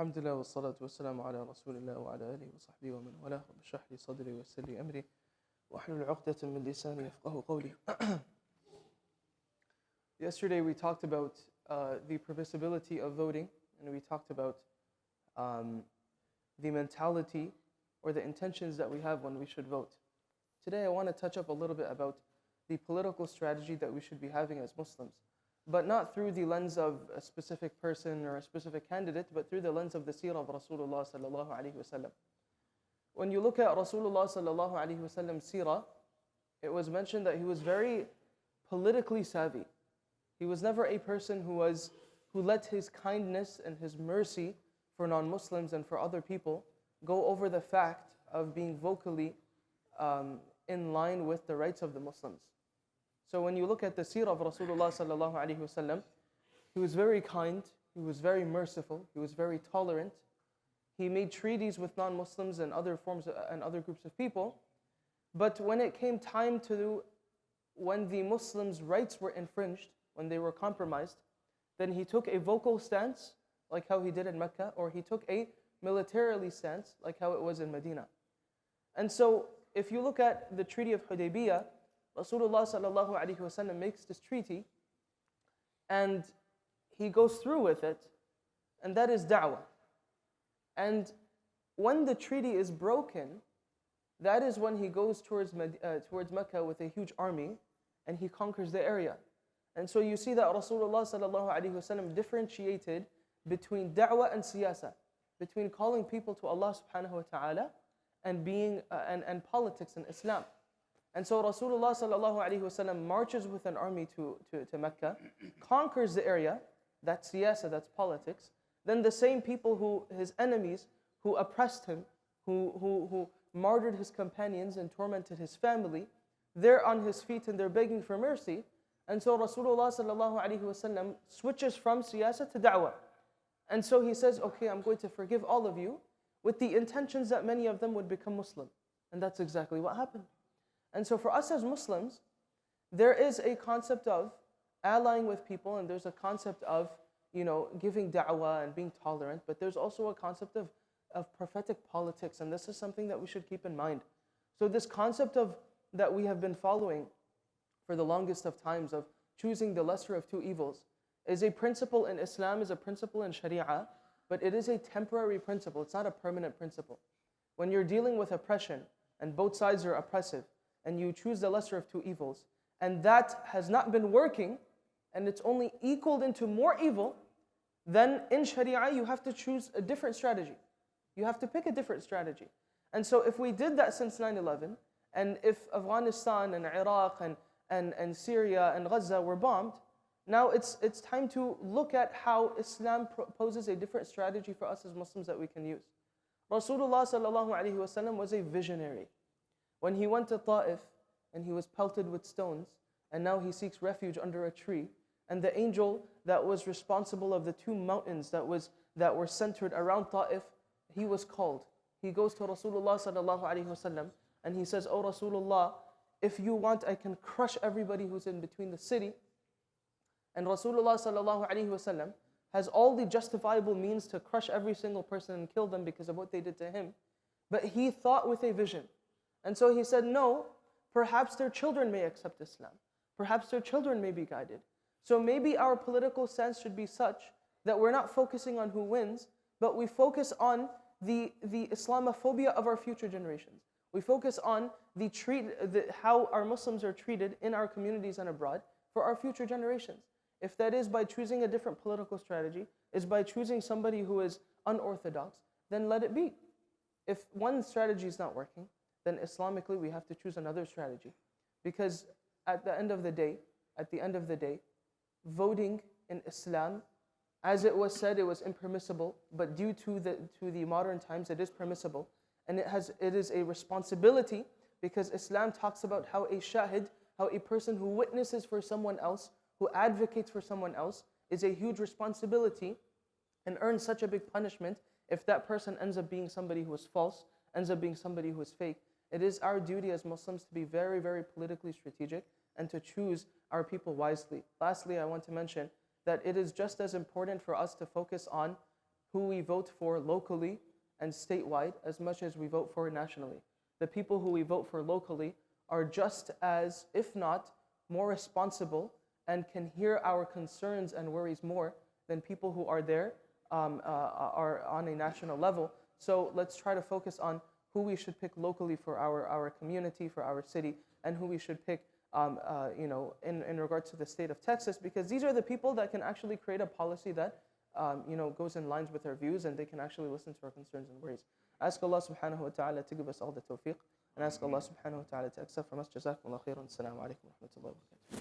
الحمد لله والصلاة والسلام على رسول الله وعلى آله وصحبه ومن والاه رب اشرح لي صدري ويسر لي أمري واحلل عقدة من لساني يفقهوا قولي. Yesterday we talked about the permissibility of voting, and we talked about the mentality or the intentions that we have when we should vote. Today I want to touch up a little bit about the political strategy that we should be having as Muslims, but not through the lens of a specific person or a specific candidate, but through the lens of the seerah of Rasulullah sallallahu alaihi wasallam. When you look at Rasulullah sallallahu alaihi wasallam's seerah, it was mentioned that he was very politically savvy. He was never a person who let his kindness and his mercy for non-Muslims and for other people go over the fact of being vocally in line with the rights of the Muslims. So when you look at the seerah of Rasulullah sallallahu alaihi wasallam, he was very kind, he was very merciful, he was very tolerant. He made treaties with non-Muslims and other forms and other groups of people. But when it came time to when the Muslims' rights were infringed, when they were compromised, then he took a vocal stance, like how he did in Mecca, or he took a militarily stance, like how it was in Medina. And so, if you look at the Treaty of Hudaybiyah, Rasulullah sallallahu alaihi wasallam makes this treaty, and he goes through with it, and that is Dawah. And when the treaty is broken, that is when he goes towards Mecca with a huge army, and he conquers the area. And so you see that Rasulullah sallallahu alaihi wasallam differentiated between da'wah and siyasa, between calling people to Allah subhanahu wa ta'ala and being and politics in Islam. And so Rasulullah sallallahu alaihi wasallam marches with an army to Mecca, conquers the area, that's siyasa, that's politics. Then the same people who, his enemies, who oppressed him, who martyred his companions and tormented his family, they're on his feet and they're begging for mercy. And so Rasulullah sallallahu alaihi wasallam switches from siyasa to da'wah. And so he says, okay, I'm going to forgive all of you, with the intentions that many of them would become Muslim. And that's exactly what happened. And so for us as Muslims, there is a concept of allying with people, and there's a concept of, giving da'wah and being tolerant, but there's also a concept of prophetic politics, and this is something that we should keep in mind. So this concept that we have been following for the longest of times of choosing the lesser of two evils is a principle in Islam, is a principle in Sharia, but it is a temporary principle. It's not a permanent principle. When you're dealing with oppression and both sides are oppressive and you choose the lesser of two evils and that has not been working and it's only equaled into more evil, then in Sharia you have to choose a different strategy. You have to pick a different strategy. And so if we did that since 9/11, and if Afghanistan and Iraq and Syria and Gaza were bombed, now it's time to look at how Islam poses a different strategy for us as Muslims that we can use. Rasulullah sallallahu alaihi wasallam was a visionary. When he went to Ta'if and he was pelted with stones, and now he seeks refuge under a tree, and the angel that was responsible of the two mountains that were centered around Ta'if, he was called. He goes to Rasulullah sallallahu alaihi wasallam and he says, "Oh Rasulullah, if you want, I can crush everybody who's in between the city." And Rasulullah sallallahu alaihi wasallam has all the justifiable means to crush every single person and kill them because of what they did to him. But he thought with a vision. And so he said, no, perhaps their children may accept Islam. Perhaps their children may be guided. So maybe our political stance should be such that we're not focusing on who wins, but we focus on the Islamophobia of our future generations. We focus on how our Muslims are treated in our communities and abroad for our future generations. If that is by choosing a different political strategy, is by choosing somebody who is unorthodox, then let it be. If one strategy is not working, then Islamically we have to choose another strategy. Because at the end of the day, voting in Islam, as it was said, it was impermissible, but due to the modern times, it is permissible. And it is a responsibility, because Islam talks about how a shahid, how a person who witnesses for someone else, who advocates for someone else, is a huge responsibility and earns such a big punishment if that person ends up being somebody who is false, ends up being somebody who is fake. It is our duty as Muslims to be very, very politically strategic and to choose our people wisely. Lastly, I want to mention that it is just as important for us to focus on who we vote for locally and statewide as much as we vote for nationally. The people who we vote for locally are just as, if not, more responsible and can hear our concerns and worries more than people who are there are on a national level. So let's try to focus on who we should pick locally for our community, for our city, and who we should pick in regard to the state of Texas, because these are the people that can actually create a policy that goes in lines with our views, and they can actually listen to our concerns and worries. Ask Allah subhanahu wa ta'ala to give us all the tawfiq, and ask Allah subhanahu wa ta'ala to accept from us. Jazakumullah khairan. Assalamu alaikum wa rahmatullahi wa barakatuh.